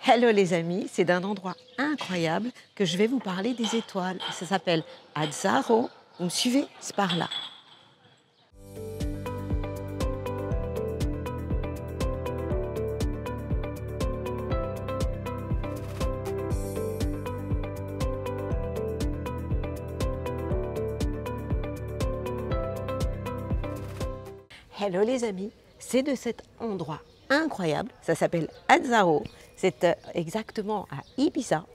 Hello les amis, c'est d'un endroit incroyable que je vais vous parler des étoiles. Ça s'appelle Azzaro. Vous me suivez? C'est par là. Hello les amis, c'est de cet endroit incroyable, ça s'appelle Azzaro. C'est exactement à Ibiza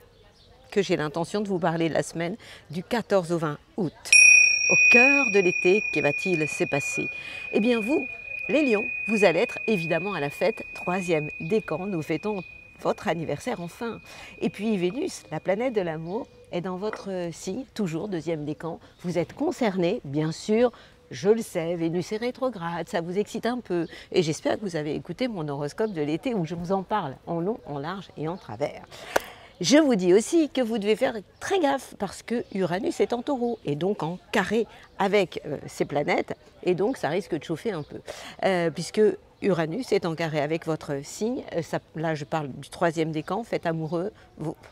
que j'ai l'intention de vous parler la semaine du 14 au 20 août. Au cœur de l'été, que va-t-il se passer? Eh bien vous, les lions, vous allez être évidemment à la fête 3e décan. Nous fêtons votre anniversaire enfin. Et puis Vénus, la planète de l'amour, est dans votre signe, toujours 2e décan. Vous êtes concernés, bien sûr. Je le sais, Vénus est rétrograde, ça vous excite un peu. Et j'espère que vous avez écouté mon horoscope de l'été où je vous en parle en long, en large et en travers. Je vous dis aussi que vous devez faire très gaffe parce que Uranus est en taureau et donc en carré avec ces planètes et donc ça risque de chauffer un peu puisque Uranus est en carré avec votre signe. Là je parle du 3e décan, faites amoureux,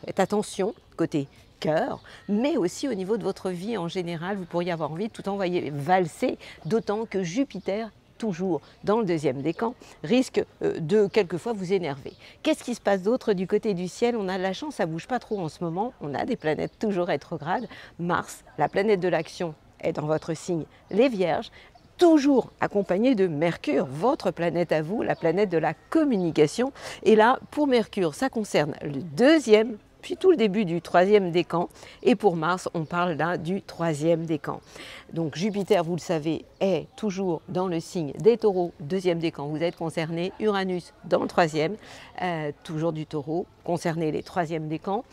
faites attention côté cœur, mais aussi au niveau de votre vie en général, vous pourriez avoir envie de tout envoyer valser, d'autant que Jupiter toujours dans le 2e décan, risque de quelquefois vous énerver. Qu'est-ce qui se passe d'autre du côté du ciel? On a de la chance, ça ne bouge pas trop en ce moment, on a des planètes toujours rétrogrades. Mars, la planète de l'action, est dans votre signe, les Vierges, toujours accompagnée de Mercure, votre planète à vous, la planète de la communication. Et là, pour Mercure, ça concerne le 2e, puis tout le début du 3e décan. Et pour Mars, on parle là du 3e décan. Donc Jupiter, vous le savez, est toujours dans le signe des taureaux, 2e décan. Vous êtes concerné. Uranus dans le 3e, toujours du taureau, concerné les 3e décans.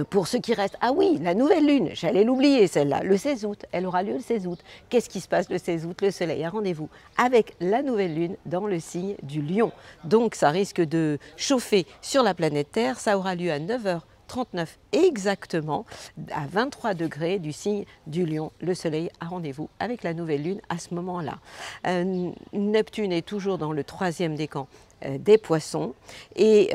Pour ceux qui restent, ah oui, la nouvelle lune, j'allais l'oublier celle-là, le 16 août, elle aura lieu le 16 août. Qu'est-ce qui se passe le 16 août? Le soleil a rendez-vous avec la nouvelle lune dans le signe du lion. Donc ça risque de chauffer sur la planète Terre, ça aura lieu à 9h39 exactement, à 23 degrés du signe du lion. Le soleil a rendez-vous avec la nouvelle lune à ce moment-là. Neptune est toujours dans le 3e décan des poissons et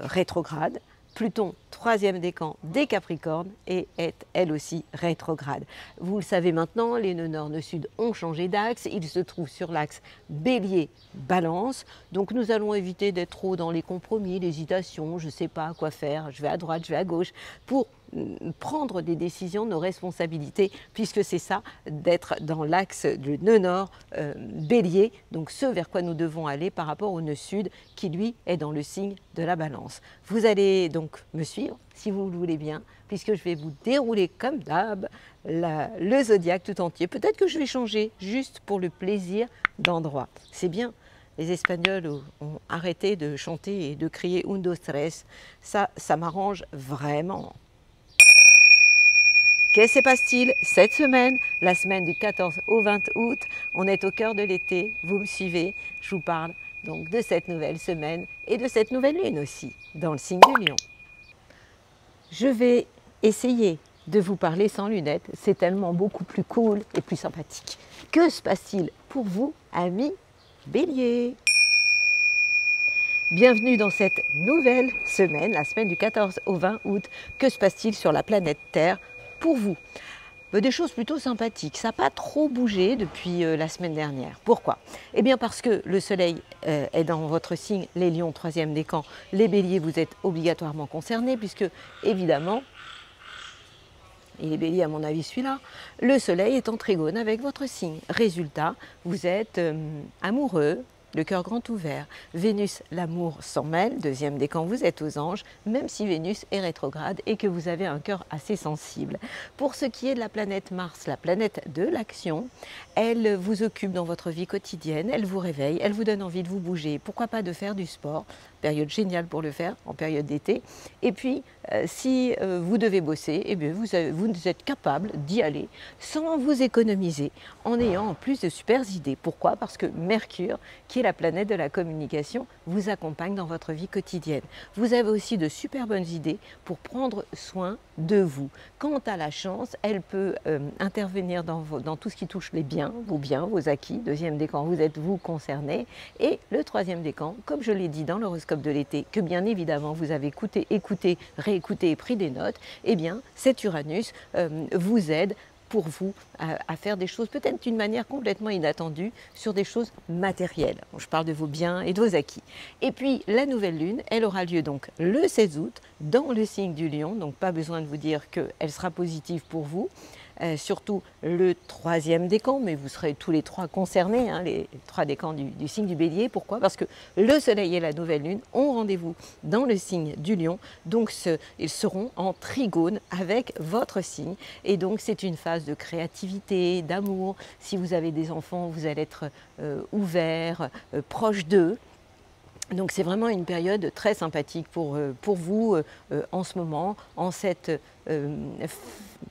rétrograde. Pluton, 3e décan des Capricornes et est elle aussi rétrograde. Vous le savez maintenant, les nœuds nord, nœuds sud ont changé d'axe. Ils se trouvent sur l'axe Bélier-Balance. Donc nous allons éviter d'être trop dans les compromis, l'hésitation, je ne sais pas quoi faire, je vais à droite, je vais à gauche, pour prendre des décisions, nos responsabilités, puisque c'est ça d'être dans l'axe du nœud nord Bélier, donc ce vers quoi nous devons aller par rapport au nœud sud qui lui est dans le signe de la Balance. Vous allez donc me suivre si vous le voulez bien, puisque je vais vous dérouler comme d'hab le zodiaque tout entier. Peut-être que je vais changer juste pour le plaisir d'endroit. C'est bien. Les Espagnols ont arrêté de chanter et de crier un, dos, tres. Ça m'arrange vraiment. Que se passe-t-il cette semaine, la semaine du 14 au 20 août? On est au cœur de l'été, vous me suivez, je vous parle donc de cette nouvelle semaine et de cette nouvelle lune aussi, dans le signe du lion. Je vais essayer de vous parler sans lunettes, c'est tellement beaucoup plus cool et plus sympathique. Que se passe-t-il pour vous, amis Bélier? Bienvenue dans cette nouvelle semaine, la semaine du 14 au 20 août. Que se passe-t-il sur la planète Terre pour vous? Des choses plutôt sympathiques. Ça n'a pas trop bougé depuis la semaine dernière. Pourquoi? Eh bien parce que le soleil est dans votre signe, les lions, 3e décan. Les béliers, vous êtes obligatoirement concernés puisque, évidemment, et les béliers, à mon avis, celui-là, le soleil est en trigone avec votre signe. Résultat, vous êtes amoureux, le cœur grand ouvert. Vénus, l'amour s'en mêle, 2e décan, vous êtes aux anges, même si Vénus est rétrograde et que vous avez un cœur assez sensible. Pour ce qui est de la planète Mars, la planète de l'action, elle vous occupe dans votre vie quotidienne, elle vous réveille, elle vous donne envie de vous bouger, pourquoi pas de faire du sport, période géniale pour le faire, en période d'été. Et puis, si vous devez bosser, eh bien, vous êtes capable d'y aller sans vous économiser, en ayant en plus de super idées. Pourquoi? Parce que Mercure, qui est la planète de la communication, vous accompagne dans votre vie quotidienne. Vous avez aussi de super bonnes idées pour prendre soin de vous. Quant à la chance, elle peut intervenir dans tout ce qui touche les biens, vos acquis, 2e décan, vous êtes vous concerné, et le 3e décan, comme je l'ai dit dans l'horoscope l'horoscope de l'été, que bien évidemment vous avez écouté, réécouté et pris des notes, eh bien cet Uranus vous aide pour vous à faire des choses peut-être d'une manière complètement inattendue sur des choses matérielles. Je parle de vos biens et de vos acquis. Et puis la nouvelle lune, elle aura lieu donc le 16 août dans le signe du Lion, donc pas besoin de vous dire qu'elle sera positive pour vous. Surtout le troisième décan, mais vous serez tous les trois concernés, hein, les trois décans du signe du Bélier. Pourquoi? Parce que le Soleil et la nouvelle lune ont rendez-vous dans le signe du Lion, donc ils seront en trigone avec votre signe. Et donc c'est une phase de créativité, d'amour. Si vous avez des enfants, vous allez être ouvert, proche d'eux. Donc c'est vraiment une période très sympathique pour vous en ce moment, en cette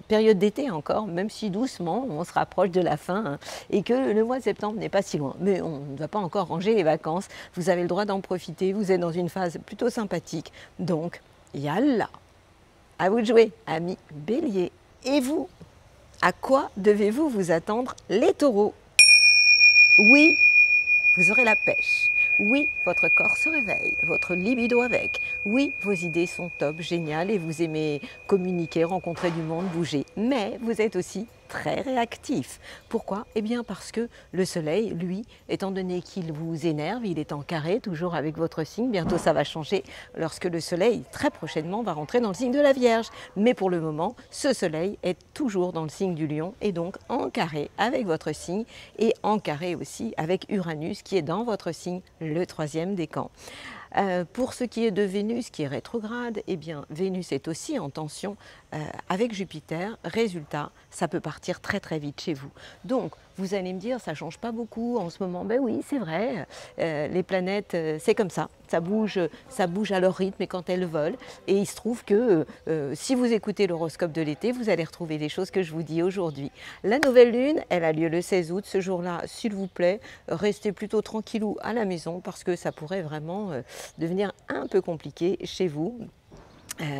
période d'été encore, même si doucement on se rapproche de la fin, hein, et que le mois de septembre n'est pas si loin. Mais on ne va pas encore ranger les vacances, vous avez le droit d'en profiter, vous êtes dans une phase plutôt sympathique. Donc yallah, à vous de jouer, amis Bélier. Et vous, à quoi devez-vous vous attendre, les taureaux? Oui, vous aurez la pêche. Oui, votre corps se réveille, votre libido avec. Oui, vos idées sont top, géniales et vous aimez communiquer, rencontrer du monde, bouger. Mais vous êtes aussi très réactif. Pourquoi? Eh bien parce que le soleil, lui, étant donné qu'il vous énerve, il est en carré, toujours avec votre signe. Bientôt ça va changer lorsque le soleil, très prochainement, va rentrer dans le signe de la Vierge. Mais pour le moment, ce soleil est toujours dans le signe du Lion et donc en carré avec votre signe et en carré aussi avec Uranus qui est dans votre signe, le troisième décan. Pour ce qui est de Vénus qui est rétrograde, eh bien Vénus est aussi en tension avec Jupiter. Résultat, ça peut partir très très vite chez vous. Donc vous allez me dire, ça ne change pas beaucoup en ce moment. Ben oui, c'est vrai, les planètes, c'est comme ça bouge à leur rythme et quand elles volent. Et il se trouve que si vous écoutez l'horoscope de l'été, vous allez retrouver les choses que je vous dis aujourd'hui. La nouvelle lune, elle a lieu le 16 août. Ce jour-là, s'il vous plaît, restez plutôt tranquillou à la maison parce que ça pourrait vraiment devenir un peu compliqué chez vous.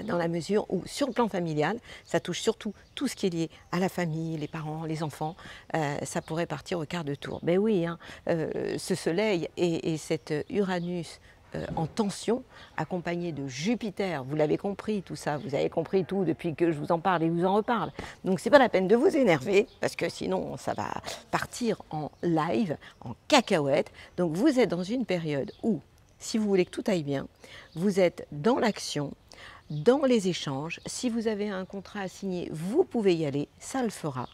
Dans la mesure où, sur le plan familial, ça touche surtout tout ce qui est lié à la famille, les parents, les enfants, ça pourrait partir au quart de tour. Ben oui, hein, ce soleil et cet Uranus en tension, accompagné de Jupiter, vous l'avez compris tout ça, vous avez compris tout depuis que je vous en parle et vous en reparle. Donc c'est pas la peine de vous énerver, parce que sinon ça va partir en live, en cacahuète. Donc vous êtes dans une période où, si vous voulez que tout aille bien, vous êtes dans l'action, dans les échanges. Si vous avez un contrat à signer, vous pouvez y aller, ça le fera.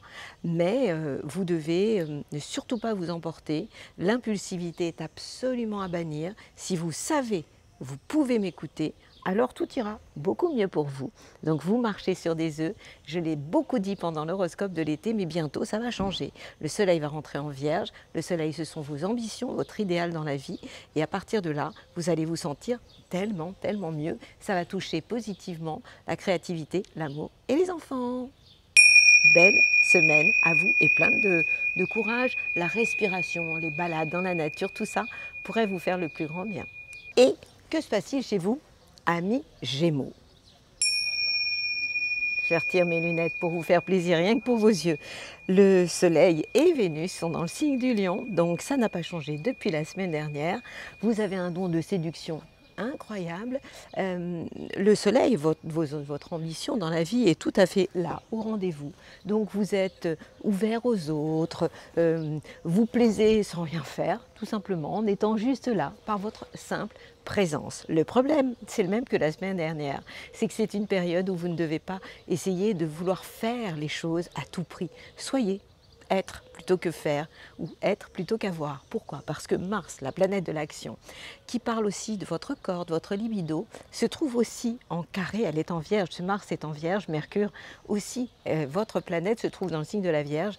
Mais vous devez ne surtout pas vous emporter. L'impulsivité est absolument à bannir. Si vous savez, vous pouvez m'écouter, alors tout ira beaucoup mieux pour vous. Donc vous marchez sur des œufs, je l'ai beaucoup dit pendant l'horoscope de l'été, mais bientôt ça va changer. Le soleil va rentrer en Vierge, le soleil ce sont vos ambitions, votre idéal dans la vie, et à partir de là, vous allez vous sentir tellement, tellement mieux. Ça va toucher positivement la créativité, l'amour et les enfants. Belle semaine à vous et plein de courage. La respiration, les balades dans la nature, tout ça pourrait vous faire le plus grand bien. Et que se passe-t-il chez vous, amis Gémeaux? Je retire mes lunettes pour vous faire plaisir, rien que pour vos yeux. Le Soleil et Vénus sont dans le signe du Lion, donc ça n'a pas changé depuis la semaine dernière. Vous avez un don de séduction incroyable. Le Soleil, votre ambition dans la vie est tout à fait là, au rendez-vous. Donc vous êtes ouvert aux autres, vous plaisez sans rien faire, tout simplement, en étant juste là, par votre simple présence. Le problème, c'est le même que la semaine dernière, c'est que c'est une période où vous ne devez pas essayer de vouloir faire les choses à tout prix. Soyez être plutôt que faire ou être plutôt qu'avoir. Pourquoi? Parce que Mars, la planète de l'action, qui parle aussi de votre corps, de votre libido, se trouve aussi en carré, elle est en Vierge, Mars est en Vierge, Mercure aussi, votre planète se trouve dans le signe de la Vierge.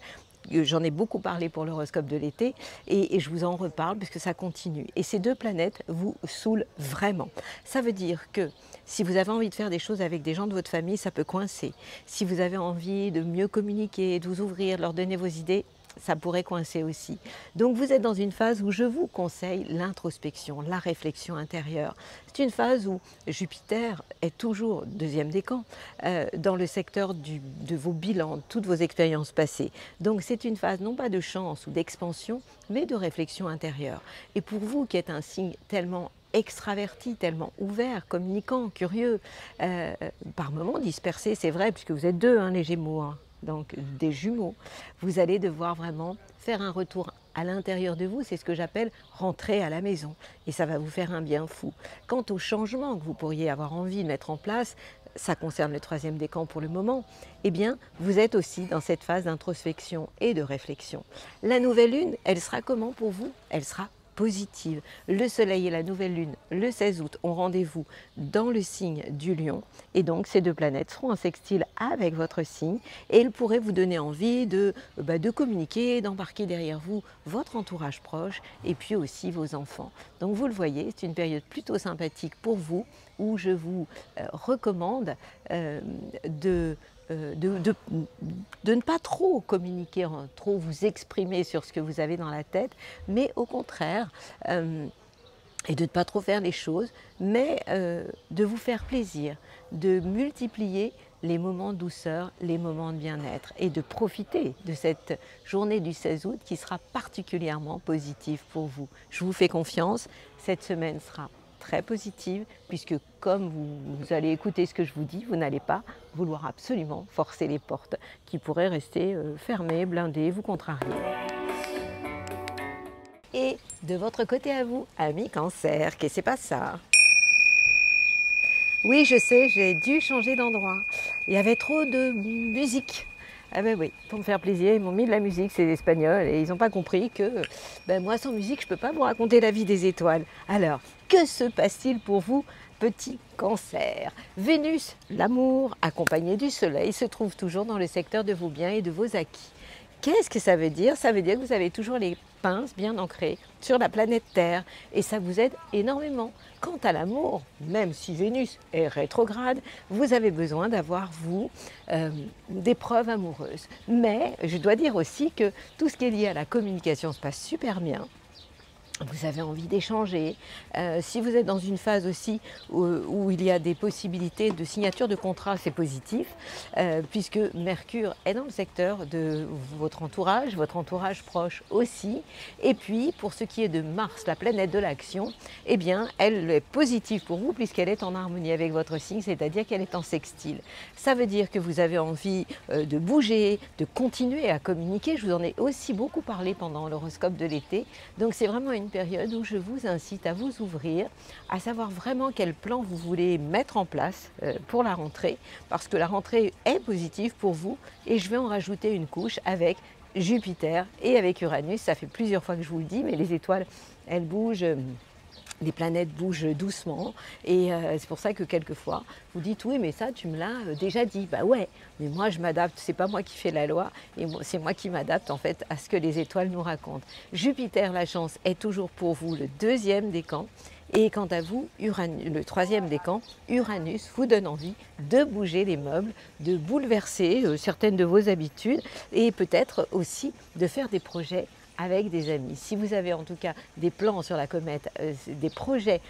J'en ai beaucoup parlé pour l'horoscope de l'été et je vous en reparle puisque ça continue. Et ces deux planètes vous saoulent vraiment. Ça veut dire que si vous avez envie de faire des choses avec des gens de votre famille, ça peut coincer. Si vous avez envie de mieux communiquer, de vous ouvrir, de leur donner vos idées, ça pourrait coincer aussi. Donc vous êtes dans une phase où je vous conseille l'introspection, la réflexion intérieure. C'est une phase où Jupiter est toujours deuxième décan dans le secteur de vos bilans, de toutes vos expériences passées. Donc c'est une phase non pas de chance ou d'expansion, mais de réflexion intérieure. Et pour vous qui êtes un signe tellement extravertis, tellement ouverts, communicants, curieux, par moments dispersés, c'est vrai, puisque vous êtes deux, hein, les Gémeaux, hein, donc des jumeaux. Vous allez devoir vraiment faire un retour à l'intérieur de vous, c'est ce que j'appelle rentrer à la maison. Et ça va vous faire un bien fou. Quant aux changements que vous pourriez avoir envie de mettre en place, ça concerne le troisième décan pour le moment, eh bien, vous êtes aussi dans cette phase d'introspection et de réflexion. La nouvelle lune, elle sera comment pour vous? Elle sera positive. Le soleil et la nouvelle lune, le 16 août, ont rendez-vous dans le signe du lion. Et donc, ces deux planètes seront en sextile avec votre signe. Et elles pourraient vous donner envie de communiquer, d'embarquer derrière vous votre entourage proche et puis aussi vos enfants. Donc, vous le voyez, c'est une période plutôt sympathique pour vous où je vous recommande de ne pas trop communiquer, trop vous exprimer sur ce que vous avez dans la tête, mais au contraire, et de ne pas trop faire les choses, mais de vous faire plaisir, de multiplier les moments de douceur, les moments de bien-être et de profiter de cette journée du 16 août qui sera particulièrement positive pour vous. Je vous fais confiance, cette semaine sera très positive puisque comme vous allez écouter ce que je vous dis, vous n'allez pas vouloir absolument forcer les portes qui pourraient rester fermées, blindées, vous contrarier. Et de votre côté à vous, amis Cancer, qu'est-ce que c'est pas ça? Oui, je sais, j'ai dû changer d'endroit. Il y avait trop de musique. Ah ben oui, pour me faire plaisir, ils m'ont mis de la musique, c'est espagnol, et ils n'ont pas compris que moi sans musique, je ne peux pas vous raconter la vie des étoiles. Alors, que se passe-t-il pour vous, petit Cancer? Vénus, l'amour, accompagné du soleil, se trouve toujours dans le secteur de vos biens et de vos acquis. Qu'est-ce que ça veut dire? Ça veut dire que vous avez toujours les pinces bien ancrées sur la planète Terre et ça vous aide énormément. Quant à l'amour, même si Vénus est rétrograde, vous avez besoin d'avoir, vous, des preuves amoureuses. Mais je dois dire aussi que tout ce qui est lié à la communication se passe super bien. Vous avez envie d'échanger. Si vous êtes dans une phase aussi où il y a des possibilités de signature de contrat, c'est positif, puisque Mercure est dans le secteur de votre entourage proche aussi. Et puis, pour ce qui est de Mars, la planète de l'action, eh bien, elle est positive pour vous puisqu'elle est en harmonie avec votre signe, c'est-à-dire qu'elle est en sextile. Ça veut dire que vous avez envie de bouger, de continuer à communiquer. Je vous en ai aussi beaucoup parlé pendant l'horoscope de l'été. Donc, c'est vraiment une période où je vous incite à vous ouvrir, à savoir vraiment quel plan vous voulez mettre en place pour la rentrée, parce que la rentrée est positive pour vous et je vais en rajouter une couche avec Jupiter et avec Uranus. Ça fait plusieurs fois que je vous le dis, mais les étoiles, elles bougent. Les planètes bougent doucement et c'est pour ça que quelquefois vous dites oui mais ça tu me l'as déjà dit. Bah ouais, mais moi je m'adapte, c'est pas moi qui fais la loi et c'est moi qui m'adapte en fait à ce que les étoiles nous racontent. Jupiter, la chance, est toujours pour vous le deuxième décan et quant à vous, Uranus, le troisième décan, Uranus vous donne envie de bouger les meubles, de bouleverser certaines de vos habitudes et peut-être aussi de faire des projets avec des amis. Si vous avez en tout cas des plans sur la comète, des projets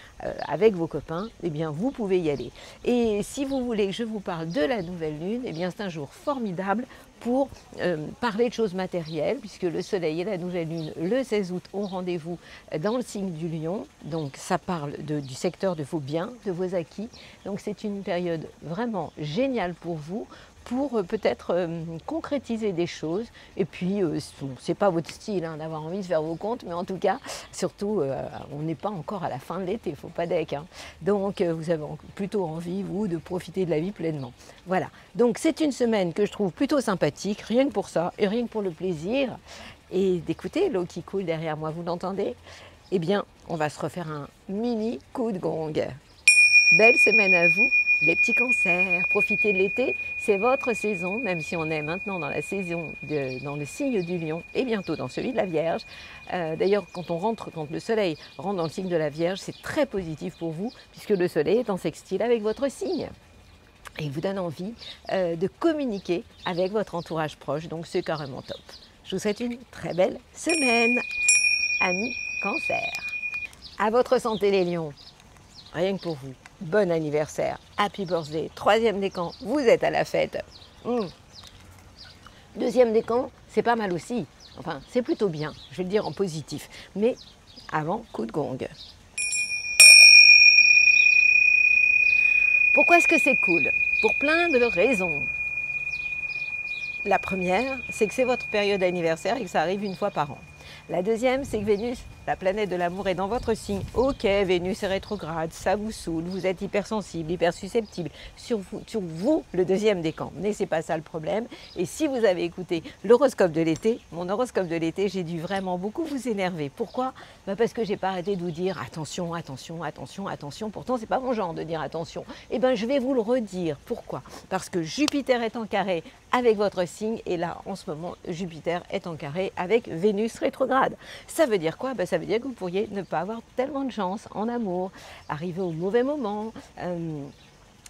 avec vos copains, eh bien vous pouvez y aller. Et si vous voulez que je vous parle de la nouvelle lune, eh bien c'est un jour formidable pour parler de choses matérielles, puisque le soleil et la nouvelle lune, le 16 août, ont rendez-vous dans le signe du lion. Donc ça parle du secteur de vos biens, de vos acquis. Donc c'est une période vraiment géniale pour vous, pour peut-être concrétiser des choses. Et puis, c'est pas votre style hein, d'avoir envie de faire vos comptes, mais en tout cas, surtout, on n'est pas encore à la fin de l'été, il ne faut pas deck. Hein. Donc, vous avez plutôt envie, vous, de profiter de la vie pleinement. Voilà. Donc, c'est une semaine que je trouve plutôt sympathique, rien que pour ça, et rien que pour le plaisir. Et d'écouter l'eau qui coule derrière moi, vous l'entendez? Eh bien, on va se refaire un mini coup de gong. Belle semaine à vous, les petits cancers. Profitez de l'été, c'est votre saison, même si on est maintenant dans la saison, dans le signe du lion et bientôt dans celui de la Vierge. D'ailleurs, quand le soleil rentre dans le signe de la Vierge, c'est très positif pour vous, puisque le soleil est en sextile avec votre signe. Et il vous donne envie de communiquer avec votre entourage proche, donc c'est carrément top. Je vous souhaite une très belle semaine, amis Cancer. À votre santé les lions, rien que pour vous. Bon anniversaire, happy birthday, troisième décan, vous êtes à la fête. Deuxième décan, c'est pas mal aussi. Enfin, c'est plutôt bien, je vais le dire en positif. Mais avant, coup de gong. Pourquoi est-ce que c'est cool? Pour plein de raisons. La première, c'est que c'est votre période d'anniversaire et que ça arrive une fois par an. La deuxième, c'est que Vénus, la planète de l'amour, est dans votre signe. Ok, Vénus est rétrograde, ça vous saoule, vous êtes hypersensible, hypersusceptible. Sur vous, le deuxième décan. Mais c'est pas ça le problème. Et si vous avez écouté l'horoscope de l'été, mon horoscope de l'été, j'ai dû vraiment beaucoup vous énerver. Pourquoi? Parce que j'ai pas arrêté de vous dire attention, attention, attention, attention. Pourtant, c'est pas mon genre de dire attention. Eh bien, je vais vous le redire. Pourquoi? Parce que Jupiter est en carré avec votre signe et là, en ce moment, Jupiter est en carré avec Vénus rétrograde. Ça veut dire quoi? Ça veut dire que vous pourriez ne pas avoir tellement de chance en amour, arriver au mauvais moment.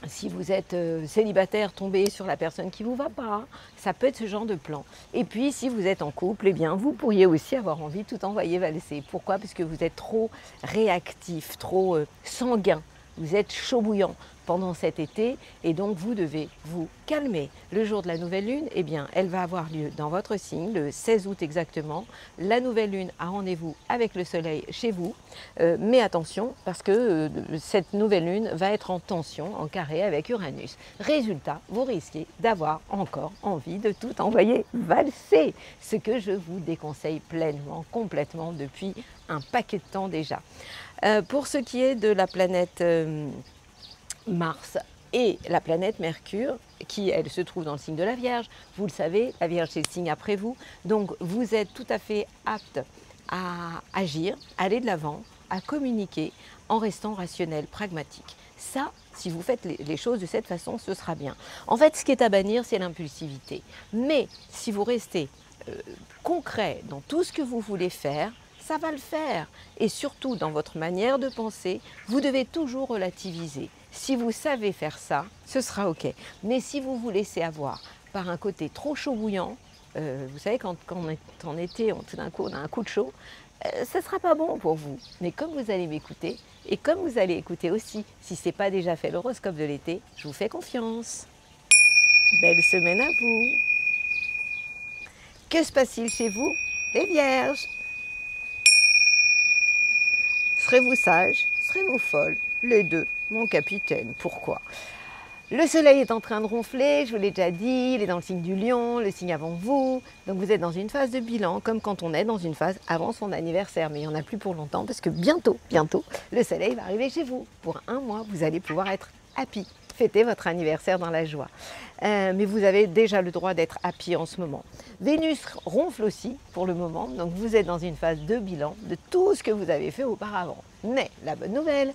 Si vous êtes célibataire, tomber sur la personne qui ne vous va pas, ça peut être ce genre de plan. Et puis, si vous êtes en couple, eh bien, vous pourriez aussi avoir envie de tout envoyer valser. Pourquoi? Parce que vous êtes trop réactif, trop sanguin. Vous êtes chaud bouillant pendant cet été et donc vous devez vous calmer. Le jour de la nouvelle lune, eh bien, elle va avoir lieu dans votre signe, le 16 août exactement. La nouvelle lune a rendez-vous avec le soleil chez vous. Mais attention, parce que cette nouvelle lune va être en tension, en carré avec Uranus. Résultat, vous risquez d'avoir encore envie de tout envoyer valser, ce que je vous déconseille pleinement, complètement depuis un paquet de temps déjà. Pour ce qui est de la planète Mars et la planète Mercure, qui elle se trouve dans le signe de la Vierge, vous le savez, la Vierge c'est le signe après vous, donc vous êtes tout à fait apte à agir, à aller de l'avant, à communiquer en restant rationnel, pragmatique. Ça, si vous faites les choses de cette façon, ce sera bien. En fait, ce qui est à bannir, c'est l'impulsivité. Mais si vous restez concret dans tout ce que vous voulez faire, ça va le faire. Et surtout, dans votre manière de penser, vous devez toujours relativiser. Si vous savez faire ça, ce sera OK. Mais si vous vous laissez avoir par un côté trop chaud bouillant, vous savez, quand on est en été, tout d'un coup, on a un coup de chaud, ce ne sera pas bon pour vous. Mais comme vous allez m'écouter, et comme vous allez écouter aussi, si ce n'est pas déjà fait l'horoscope de l'été, je vous fais confiance. Belle semaine à vous. Que se passe-t-il chez vous, les Vierges? Serez-vous sage? Serez-vous folle? Les deux, mon capitaine. Pourquoi? Le soleil est en train de ronfler, je vous l'ai déjà dit, il est dans le signe du lion, le signe avant vous. Donc vous êtes dans une phase de bilan, comme quand on est dans une phase avant son anniversaire. Mais il n'y en a plus pour longtemps, parce que bientôt, le soleil va arriver chez vous. Pour un mois, vous allez pouvoir être happy, fêter votre anniversaire dans la joie. Mais vous avez déjà le droit d'être happy en ce moment. Vénus ronfle aussi pour le moment, donc vous êtes dans une phase de bilan de tout ce que vous avez fait auparavant. Mais la bonne nouvelle,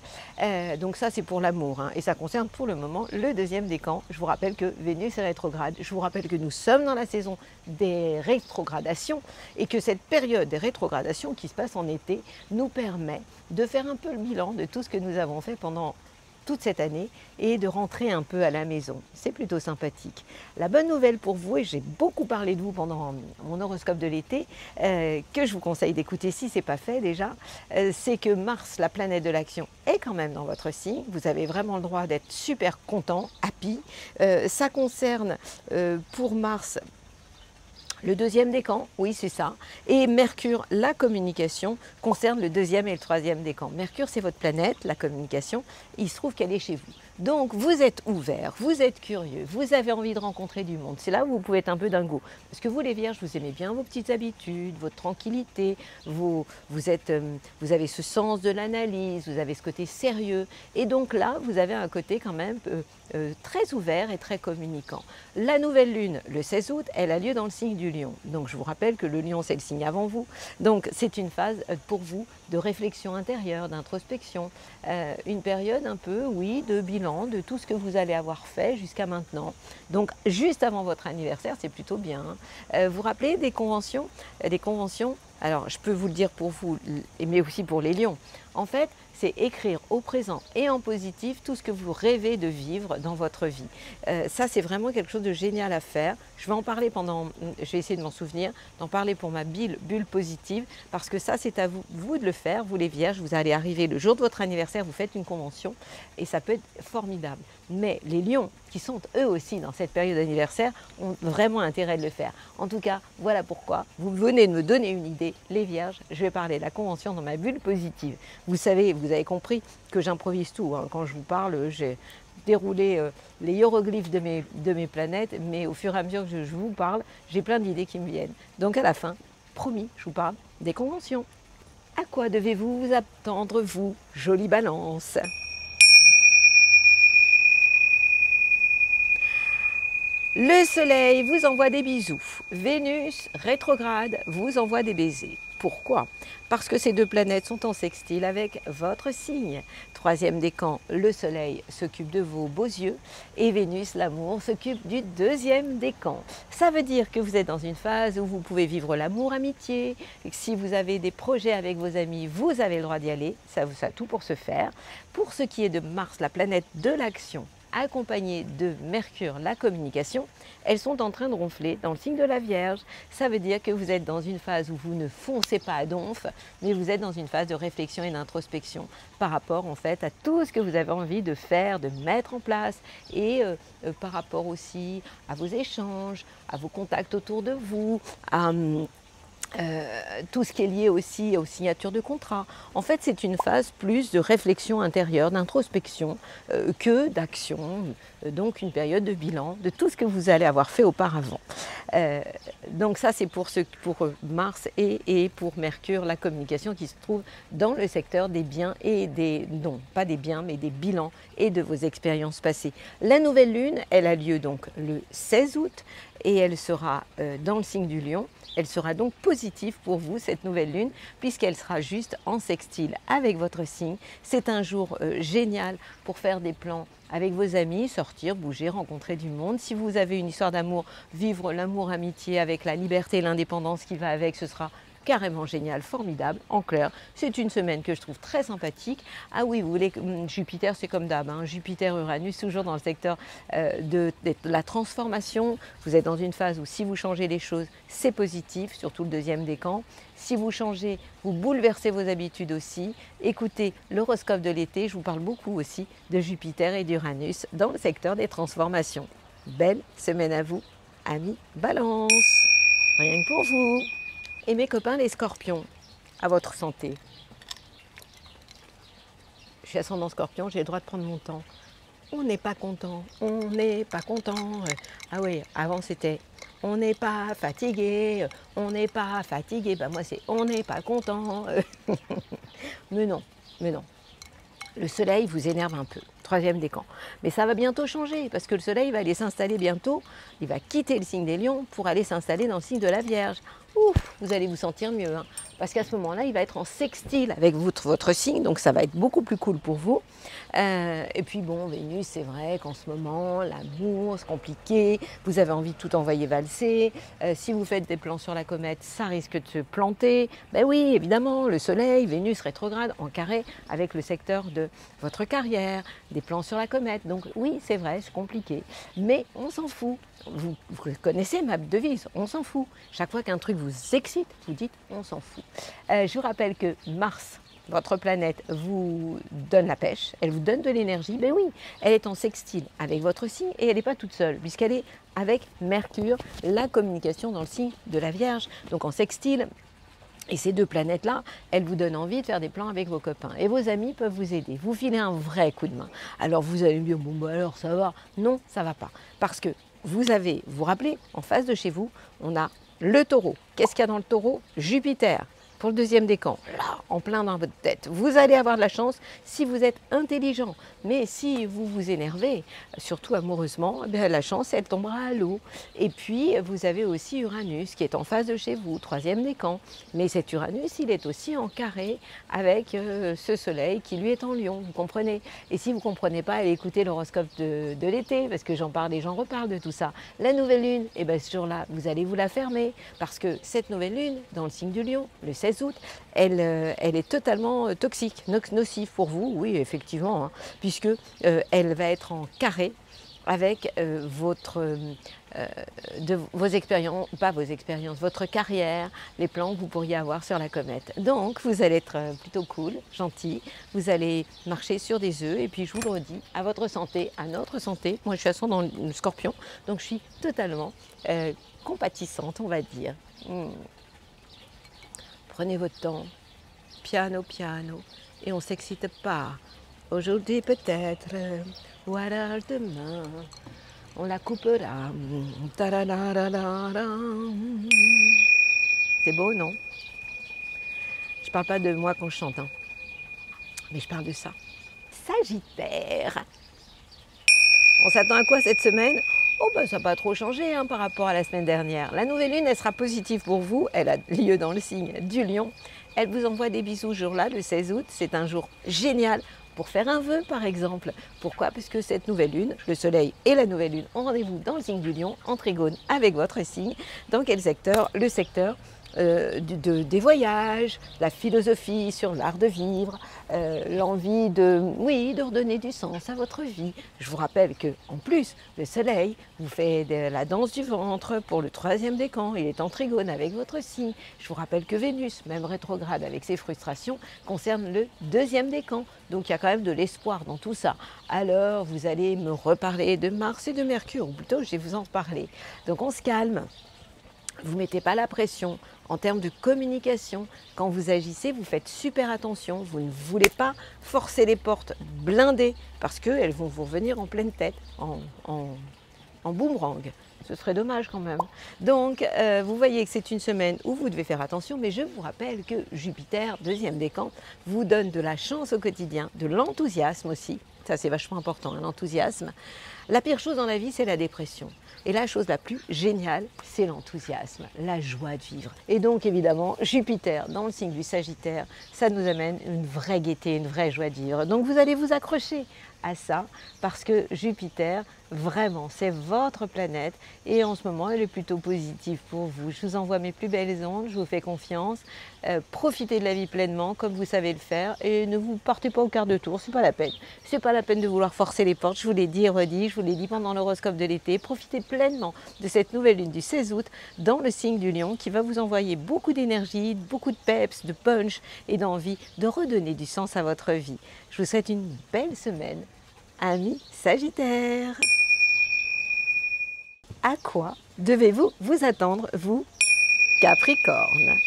donc ça c'est pour l'amour, hein, et ça concerne pour le moment le deuxième décan. Je vous rappelle que Vénus est rétrograde, je vous rappelle que nous sommes dans la saison des rétrogradations et que cette période des rétrogradations qui se passe en été nous permet de faire un peu le bilan de tout ce que nous avons fait pendant toute cette année et de rentrer un peu à la maison. C'est plutôt sympathique. La bonne nouvelle pour vous, et j'ai beaucoup parlé de vous pendant mon horoscope de l'été, que je vous conseille d'écouter si ce n'est pas fait déjà, c'est que Mars, la planète de l'action, est quand même dans votre signe. Vous avez vraiment le droit d'être super content, happy. Ça concerne pour Mars le deuxième décan, oui c'est ça. Et Mercure, la communication, concerne le deuxième et le troisième décan. Mercure, c'est votre planète, la communication, il se trouve qu'elle est chez vous. Donc vous êtes ouvert, vous êtes curieux, vous avez envie de rencontrer du monde. C'est là où vous pouvez être un peu dingo. Parce que vous les Vierges, vous aimez bien vos petites habitudes, votre tranquillité, vous avez ce sens de l'analyse, vous avez ce côté sérieux. Et donc là, vous avez un côté quand même très ouvert et très communicant. La nouvelle lune, le 16 août, elle a lieu dans le signe du lion. Donc je vous rappelle que le lion, c'est le signe avant vous. Donc c'est une phase pour vous de réflexion intérieure, d'introspection. Une période un peu, oui, de bilan de tout ce que vous allez avoir fait jusqu'à maintenant. Donc juste avant votre anniversaire, c'est plutôt bien. Vous vous rappelez des conventions? Des conventions, alors je peux vous le dire pour vous, mais aussi pour les lions. En fait, c'est écrire au présent et en positif tout ce que vous rêvez de vivre dans votre vie. Ça, c'est vraiment quelque chose de génial à faire. Je vais en parler je vais essayer de m'en souvenir, d'en parler pour ma bulle positive, parce que ça, c'est à vous de le faire, vous les Vierges. Vous allez arriver le jour de votre anniversaire, vous faites une convention et ça peut être formidable. Mais les lions, qui sont eux aussi dans cette période d'anniversaire, ont vraiment intérêt de le faire. En tout cas, voilà pourquoi vous venez de me donner une idée, les Vierges, je vais parler de la convention dans ma bulle positive. Vous savez, vous vous avez compris que j'improvise tout, hein. Quand je vous parle, j'ai déroulé les hiéroglyphes de mes planètes, mais au fur et à mesure que je vous parle, j'ai plein d'idées qui me viennent. Donc à la fin, promis, je vous parle des conventions. À quoi devez-vous vous attendre, vous, jolie balance? Le soleil vous envoie des bisous. Vénus rétrograde vous envoie des baisers. Pourquoi? Parce que ces deux planètes sont en sextile avec votre signe. Troisième décan, le soleil s'occupe de vos beaux yeux et Vénus, l'amour, s'occupe du deuxième décan. Ça veut dire que vous êtes dans une phase où vous pouvez vivre l'amour, amitié. Si vous avez des projets avec vos amis, vous avez le droit d'y aller. Ça a tout pour se faire. Pour ce qui est de Mars, la planète de l'action, accompagnées de Mercure, la communication, elles sont en train de ronfler dans le signe de la Vierge. Ça veut dire que vous êtes dans une phase où vous ne foncez pas à donf, mais vous êtes dans une phase de réflexion et d'introspection par rapport en fait à tout ce que vous avez envie de faire, de mettre en place et par rapport aussi à vos échanges, à vos contacts autour de vous, à tout ce qui est lié aussi aux signatures de contrats. En fait, c'est une phase plus de réflexion intérieure, d'introspection que d'action, donc une période de bilan de tout ce que vous allez avoir fait auparavant. Donc ça, c'est pour Mars et pour Mercure, la communication qui se trouve dans le secteur des biens et des... non, pas des biens, mais des bilans et de vos expériences passées. La nouvelle lune, elle a lieu donc le 16 août et elle sera dans le signe du Lion. Elle sera donc positive pour vous, cette nouvelle lune, puisqu'elle sera juste en sextile avec votre signe. C'est un jour génial pour faire des plans avec vos amis, sortir, bouger, rencontrer du monde. Si vous avez une histoire d'amour, vivre l'amour, amitié avec la liberté et l'indépendance qui va avec, ce sera carrément génial, formidable. En clair, c'est une semaine que je trouve très sympathique. Ah oui, vous voulez, Jupiter, c'est comme d'hab, hein, Jupiter-Uranus, toujours dans le secteur de la transformation. Vous êtes dans une phase où si vous changez les choses, c'est positif, surtout le deuxième décan. Si vous changez, vous bouleversez vos habitudes aussi. Écoutez l'horoscope de l'été, je vous parle beaucoup aussi de Jupiter et d'Uranus dans le secteur des transformations. Belle semaine à vous, amis Balance. Rien que pour vous. Et mes copains les scorpions, à votre santé. Je suis ascendant scorpion, j'ai le droit de prendre mon temps. On n'est pas content, on n'est pas content. Ah oui, avant c'était on n'est pas fatigué, on n'est pas fatigué. Ben moi c'est on n'est pas content. Mais non, mais non. Le soleil vous énerve un peu, troisième décan. Mais ça va bientôt changer parce que le soleil va aller s'installer bientôt. Il va quitter le signe des lions pour aller s'installer dans le signe de la Vierge. Ouf, vous allez vous sentir mieux, hein, parce qu'à ce moment-là, il va être en sextile avec votre signe, donc ça va être beaucoup plus cool pour vous. Et puis bon, Vénus, c'est vrai qu'en ce moment, l'amour, c'est compliqué, vous avez envie de tout envoyer valser. Si vous faites des plans sur la comète, ça risque de se planter. Ben oui, évidemment, le soleil, Vénus rétrograde en carré avec le secteur de votre carrière, des plans sur la comète. Donc oui, c'est vrai, c'est compliqué, mais on s'en fout. Vous connaissez ma devise, on s'en fout. Chaque fois qu'un truc vous excite, vous dites on s'en fout. Je vous rappelle que Mars, votre planète, vous donne la pêche, elle vous donne de l'énergie. Ben oui, elle est en sextile avec votre signe et elle n'est pas toute seule, puisqu'elle est avec Mercure, la communication dans le signe de la Vierge. Donc en sextile. Et ces deux planètes-là, elles vous donnent envie de faire des plans avec vos copains. Et vos amis peuvent vous aider, vous filer un vrai coup de main. Alors vous allez me dire, bon bah alors ça va. Non, ça va pas. Parce que vous avez, vous vous rappelez, en face de chez vous, on a le taureau. Qu'est-ce qu'il y a dans le taureau? Jupiter. Pour le deuxième décan, là, en plein dans votre tête. Vous allez avoir de la chance si vous êtes intelligent. Mais si vous vous énervez, surtout amoureusement, bien, la chance, elle tombera à l'eau. Et puis, vous avez aussi Uranus qui est en face de chez vous, troisième décan. Mais cet Uranus, il est aussi en carré avec ce soleil qui, lui, est en Lion. Vous comprenez? Et si vous ne comprenez pas, allez écouter l'horoscope de l'été, parce que j'en parle et j'en reparle de tout ça. La nouvelle lune, et bien ce jour-là, vous allez vous la fermer, parce que cette nouvelle lune, dans le signe du Lion, le 16 août, elle est totalement toxique, nocive pour vous, oui, effectivement, hein, puisque elle va être en carré avec vos expériences, pas vos expériences, votre carrière, les plans que vous pourriez avoir sur la comète. Donc, vous allez être plutôt cool, gentil, vous allez marcher sur des œufs, et puis je vous le redis, à votre santé, à notre santé. Moi, je suis ascendant le scorpion, donc je suis totalement compatissante, on va dire. Prenez votre temps, piano, piano, et on s'excite pas. Aujourd'hui peut-être, ou alors demain, on la coupera. C'est beau, non? Je parle pas de moi quand je chante, hein, mais je parle de ça. Sagittaire. On s'attend à quoi cette semaine? Oh ben ça n'a pas trop changé hein, par rapport à la semaine dernière. La nouvelle lune, elle sera positive pour vous. Elle a lieu dans le signe du Lion. Elle vous envoie des bisous ce jour-là, le 16 août. C'est un jour génial pour faire un vœu, par exemple. Pourquoi? Parce que cette nouvelle lune, le soleil et la nouvelle lune ont rendez-vous dans le signe du Lion, en trigone avec votre signe. Dans quel secteur? Le secteur des voyages, la philosophie sur l'art de vivre, l'envie de redonner du sens à votre vie. Je vous rappelle que en plus, le soleil vous fait la danse du ventre pour le 3e décan, il est en trigone avec votre signe. Je vous rappelle que Vénus, même rétrograde avec ses frustrations, concerne le 2e décan. Donc il y a quand même de l'espoir dans tout ça. Alors vous allez me reparler de Mars et de Mercure, ou plutôt je vais vous en parler. Donc on se calme. Vous ne mettez pas la pression. En termes de communication, quand vous agissez, vous faites super attention. Vous ne voulez pas forcer les portes blindées parce qu'elles vont vous revenir en pleine tête, en boomerang. Ce serait dommage quand même. Donc, vous voyez que c'est une semaine où vous devez faire attention, mais je vous rappelle que Jupiter, 2e décan, vous donne de la chance au quotidien, de l'enthousiasme aussi. Ça, c'est vachement important, hein, l'enthousiasme. La pire chose dans la vie, c'est la dépression. Et la chose la plus géniale, c'est l'enthousiasme, la joie de vivre. Et donc, évidemment, Jupiter, dans le signe du Sagittaire, ça nous amène une vraie gaieté, une vraie joie de vivre. Donc, vous allez vous accrocher à ça, parce que Jupiter, vraiment, c'est votre planète et en ce moment, elle est plutôt positive pour vous. Je vous envoie mes plus belles ondes, je vous fais confiance. Profitez de la vie pleinement, comme vous savez le faire et ne vous partez pas au quart de tour, c'est pas la peine. C'est pas la peine de vouloir forcer les portes, je vous l'ai dit et redit, je vous l'ai dit pendant l'horoscope de l'été. Profitez pleinement de cette nouvelle lune du 16 août dans le signe du Lion qui va vous envoyer beaucoup d'énergie, beaucoup de peps, de punch et d'envie de redonner du sens à votre vie. Je vous souhaite une belle semaine. Amis Sagittaire, à quoi devez-vous vous attendre, vous Capricorne?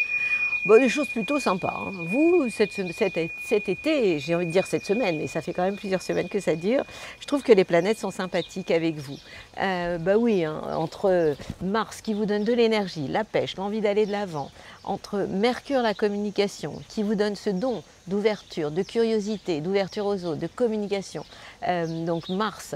Bon, des choses plutôt sympas. Hein. Vous, cet été, j'ai envie de dire cette semaine, mais ça fait quand même plusieurs semaines que ça dure, je trouve que les planètes sont sympathiques avec vous. Bah oui, hein, entre Mars qui vous donne de l'énergie, la pêche, l'envie d'aller de l'avant, entre Mercure, la communication, qui vous donne ce don d'ouverture, de curiosité, d'ouverture aux autres, de communication. Donc Mars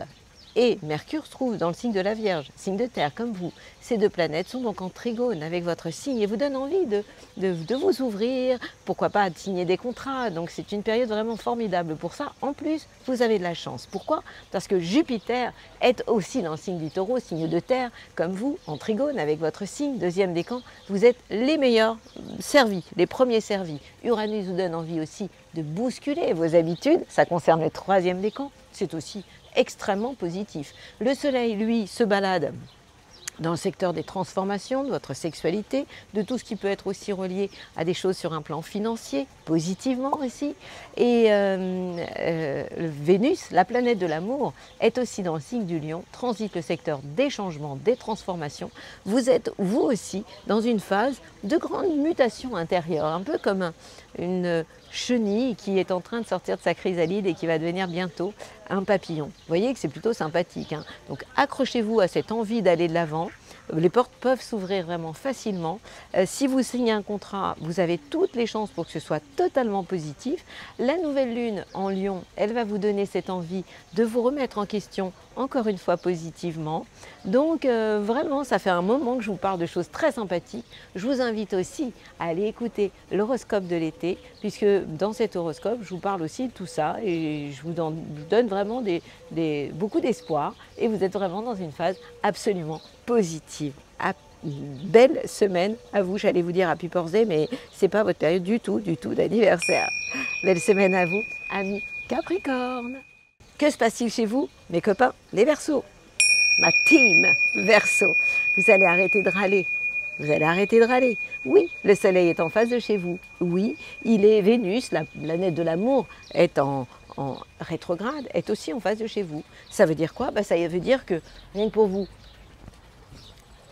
et Mercure se trouve dans le signe de la Vierge, signe de terre comme vous. Ces deux planètes sont donc en trigone avec votre signe et vous donnent envie de vous ouvrir, pourquoi pas de signer des contrats. Donc c'est une période vraiment formidable pour ça. En plus, vous avez de la chance. Pourquoi? Parce que Jupiter est aussi dans le signe du Taureau, signe de terre, comme vous, en trigone avec votre signe, 2e décan. Vous êtes les meilleurs servis, les premiers servis. Uranus vous donne envie aussi de bousculer vos habitudes. Ça concerne le 3e décan. C'est aussi extrêmement positif. Le soleil, lui, se balade dans le secteur des transformations, de votre sexualité, de tout ce qui peut être aussi relié à des choses sur un plan financier, positivement aussi. Et Vénus, la planète de l'amour, est aussi dans le signe du Lion, transite le secteur des changements, des transformations. Vous êtes, vous aussi, dans une phase de grande mutation intérieure, un peu comme une chenille qui est en train de sortir de sa chrysalide et qui va devenir bientôt un papillon. Vous voyez que c'est plutôt sympathique. Hein. Donc accrochez-vous à cette envie d'aller de l'avant. Les portes peuvent s'ouvrir vraiment facilement. Si vous signez un contrat, vous avez toutes les chances pour que ce soit totalement positif. La nouvelle lune en Lion, elle va vous donner cette envie de vous remettre en question encore une fois positivement. Donc vraiment, ça fait un moment que je vous parle de choses très sympathiques. Je vous invite aussi à aller écouter l'horoscope de l'été, puisque dans cet horoscope, je vous parle aussi de tout ça et je vous donne vraiment beaucoup d'espoir et vous êtes vraiment dans une phase absolument positive. Belle semaine à vous, j'allais vous dire Happy Birthday, mais c'est pas votre période du tout d'anniversaire. Belle semaine à vous, amis Capricorne. Que se passe-t-il chez vous, mes copains, les Verseaux? Ma team Verseau, vous allez arrêter de râler. Vous allez arrêter de râler. Oui, le soleil est en face de chez vous. Oui, il est Vénus, la planète de l'amour, est en rétrograde, est aussi en face de chez vous. Ça veut dire quoi? Ça veut dire que, rien que pour vous,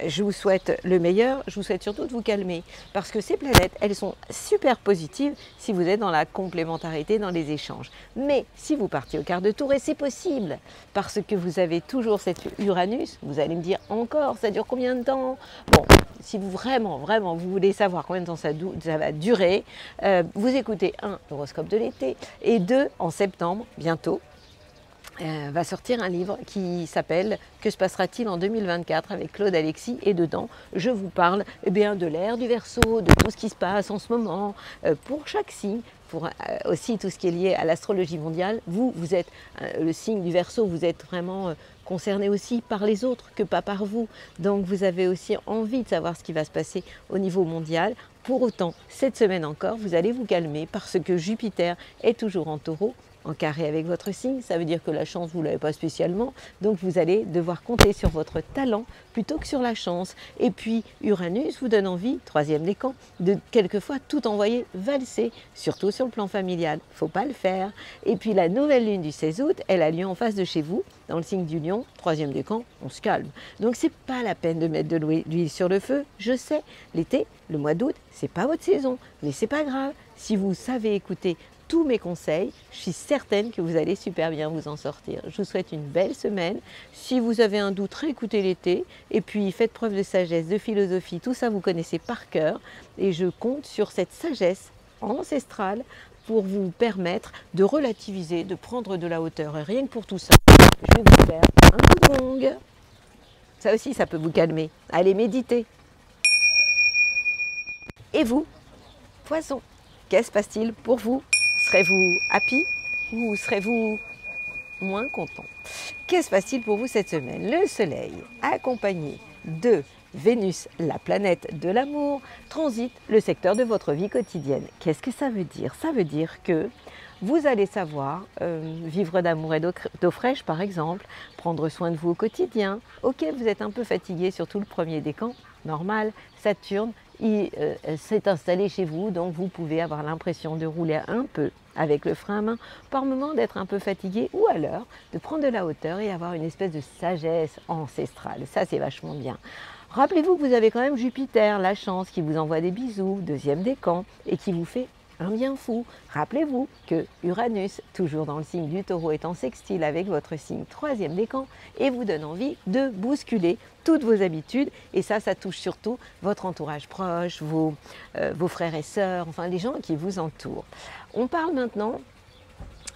je vous souhaite le meilleur, je vous souhaite surtout de vous calmer parce que ces planètes, elles sont super positives si vous êtes dans la complémentarité, dans les échanges. Mais si vous partiez au quart de tour, et c'est possible parce que vous avez toujours cet Uranus, vous allez me dire encore, ça dure combien de temps? Bon, si vous vraiment vous voulez savoir combien de temps ça va durer, vous écoutez l'horoscope de l'été et en septembre, bientôt, va sortir un livre qui s'appelle « Que se passera-t-il en 2024 ?» avec Claude Alexis. Et dedans, je vous parle de l'ère du Verseau, de tout ce qui se passe en ce moment, pour chaque signe, pour aussi tout ce qui est lié à l'astrologie mondiale. Vous êtes le signe du Verseau, vous êtes vraiment concerné aussi par les autres que pas par vous. Donc vous avez aussi envie de savoir ce qui va se passer au niveau mondial. Pour autant, cette semaine encore, vous allez vous calmer parce que Jupiter est toujours en Taureau, en carré avec votre signe, ça veut dire que la chance, vous ne l'avez pas spécialement, donc vous allez devoir compter sur votre talent plutôt que sur la chance. Et puis Uranus vous donne envie, troisième décan, de quelquefois tout envoyer valser, surtout sur le plan familial, il ne faut pas le faire. Et puis la nouvelle lune du 16 août, elle a lieu en face de chez vous, dans le signe du Lion, troisième décan, on se calme. Donc c'est pas la peine de mettre de l'huile sur le feu, je sais, l'été, le mois d'août, c'est pas votre saison, mais c'est pas grave, si vous savez écouter tous mes conseils, je suis certaine que vous allez super bien vous en sortir. Je vous souhaite une belle semaine. Si vous avez un doute, réécoutez l'été. Et puis faites preuve de sagesse, de philosophie, tout ça vous connaissez par cœur. Et je compte sur cette sagesse ancestrale pour vous permettre de relativiser, de prendre de la hauteur. Et rien que pour tout ça, je vais vous faire un coup de gong. Ça aussi, ça peut vous calmer. Allez méditer. Et vous, Poisson, qu'est-ce qui se passe-t-il pour vous? Serez-vous happy ou serez-vous moins content? Qu'est-ce qui se passe-t-il pour vous cette semaine? Le Soleil, accompagné de Vénus, la planète de l'amour, transite le secteur de votre vie quotidienne. Qu'est-ce que ça veut dire? Ça veut dire que vous allez savoir vivre d'amour et d'eau fraîche, par exemple, prendre soin de vous au quotidien. Ok, vous êtes un peu fatigué, surtout le premier décan, normal. Saturne, il s'est installé chez vous, donc vous pouvez avoir l'impression de rouler un peu avec le frein à main, par moment d'être un peu fatigué, ou alors de prendre de la hauteur et avoir une espèce de sagesse ancestrale. Ça, c'est vachement bien. Rappelez-vous que vous avez quand même Jupiter, la chance, qui vous envoie des bisous, deuxième décan, et qui vous fait un bien fou. Rappelez-vous que Uranus, toujours dans le signe du Taureau, est en sextile avec votre signe troisième décan et vous donne envie de bousculer toutes vos habitudes. Et ça touche surtout votre entourage proche, vos frères et sœurs, enfin les gens qui vous entourent. On parle maintenant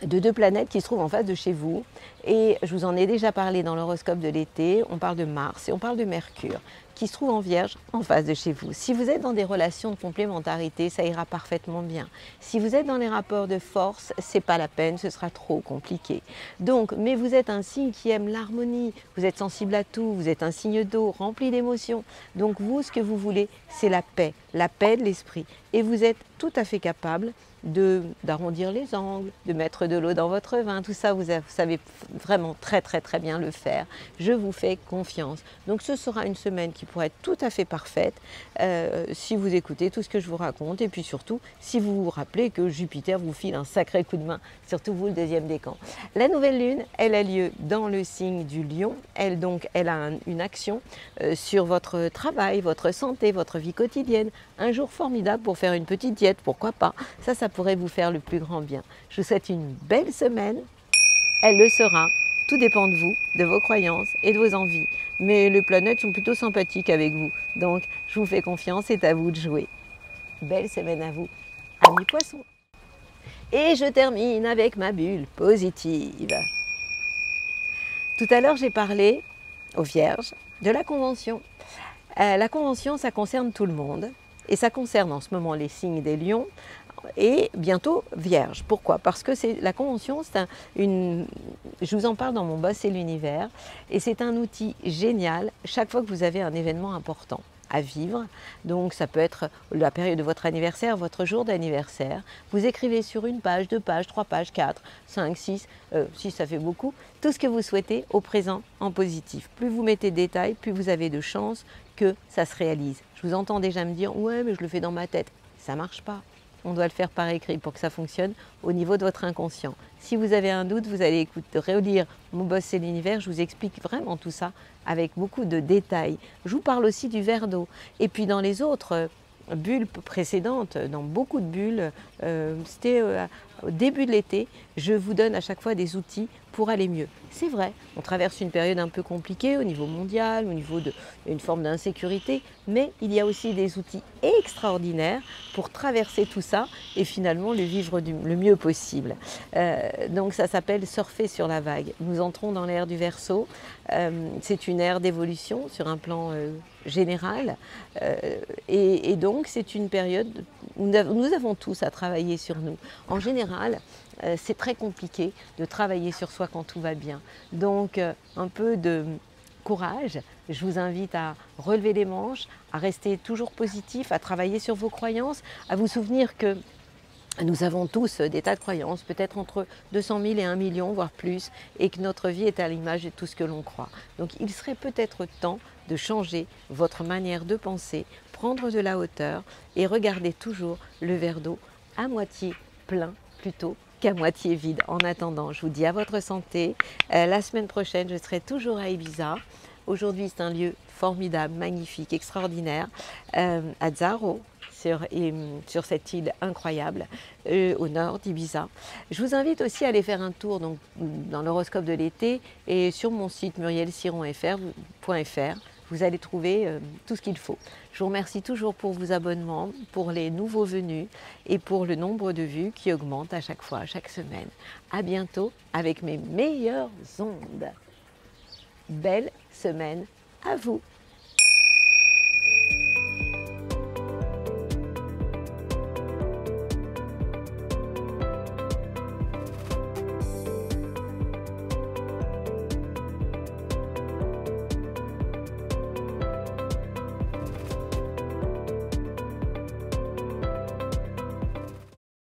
de deux planètes qui se trouvent en face de chez vous. Et je vous en ai déjà parlé dans l'horoscope de l'été. On parle de Mars et on parle de Mercure qui se trouve en Vierge en face de chez vous. Si vous êtes dans des relations de complémentarité, ça ira parfaitement bien. Si vous êtes dans les rapports de force, c'est pas la peine, ce sera trop compliqué. Donc, mais vous êtes un signe qui aime l'harmonie, vous êtes sensible à tout, vous êtes un signe d'eau, rempli d'émotions. Donc vous, ce que vous voulez, c'est la paix de l'esprit. Et vous êtes tout à fait capable d'arrondir les angles, de mettre de l'eau dans votre vin, tout ça, vous savez vraiment très bien le faire. Je vous fais confiance. Donc ce sera une semaine qui pourrait être tout à fait parfaite si vous écoutez tout ce que je vous raconte et puis surtout si vous vous rappelez que Jupiter vous file un sacré coup de main, surtout vous le deuxième décan. La nouvelle lune, elle a lieu dans le signe du Lion. Elle a une action sur votre travail, votre santé, votre vie quotidienne. Un jour formidable pour faire une petite diète, pourquoi pas. Ça pourrait vous faire le plus grand bien. Je vous souhaite une belle semaine. Elle le sera. Tout dépend de vous, de vos croyances et de vos envies. Mais les planètes sont plutôt sympathiques avec vous. Donc, je vous fais confiance, c'est à vous de jouer. Belle semaine à vous, amis poissons. Et je termine avec ma bulle positive. Tout à l'heure, j'ai parlé aux Vierges de la Convention. La Convention, ça concerne tout le monde. Et ça concerne en ce moment les signes des lions et bientôt Vierge. Pourquoi? Parce que la Convention, je vous en parle dans mon boss, c'est l'univers. Et c'est un outil génial chaque fois que vous avez un événement important à vivre. Donc ça peut être la période de votre anniversaire, votre jour d'anniversaire. Vous écrivez sur une page, 2 pages, 3 pages, 4, 5, 6, 6 ça fait beaucoup, tout ce que vous souhaitez au présent en positif. Plus vous mettez de détails, plus vous avez de chances que ça se réalise. Je vous entends déjà me dire « ouais mais je le fais dans ma tête ». Ça ne marche pas. on doit le faire par écrit pour que ça fonctionne au niveau de votre inconscient. Si vous avez un doute, vous allez relire Mon boss c'est l'univers, je vous explique vraiment tout ça avec beaucoup de détails. Je vous parle aussi du verre d'eau. Et puis dans les autres bulles précédentes, dans beaucoup de bulles, c'était au début de l'été, je vous donne à chaque fois des outils pour aller mieux. C'est vrai, on traverse une période un peu compliquée au niveau mondial, au niveau d'une forme d'insécurité, mais il y a aussi des outils extraordinaires pour traverser tout ça et finalement le vivre le mieux possible. Donc ça s'appelle surfer sur la vague. Nous entrons dans l'ère du Verseau. C'est une ère d'évolution sur un plan général et donc c'est une période où nous avons tous à travailler sur nous. En général, c'est très compliqué de travailler sur soi quand tout va bien. Donc un peu de courage, je vous invite à relever les manches, à rester toujours positif, à travailler sur vos croyances, à vous souvenir que nous avons tous des tas de croyances, peut-être entre 200 000 et 1 million, voire plus, et que notre vie est à l'image de tout ce que l'on croit. Donc il serait peut-être temps de changer votre manière de penser, prendre de la hauteur et regarder toujours le verre d'eau à moitié plein plutôt qu'à moitié vide. En attendant, je vous dis à votre santé. La semaine prochaine, je serai toujours à Ibiza. Aujourd'hui, c'est un lieu formidable, magnifique, extraordinaire, à Zaro, sur cette île incroyable, au nord d'Ibiza. Je vous invite aussi à aller faire un tour donc, dans l'horoscope de l'été et sur mon site murielsiron.fr. Vous allez trouver tout ce qu'il faut. Je vous remercie toujours pour vos abonnements, pour les nouveaux venus et pour le nombre de vues qui augmente à chaque fois, chaque semaine. À bientôt avec mes meilleures ondes. Belle semaine à vous!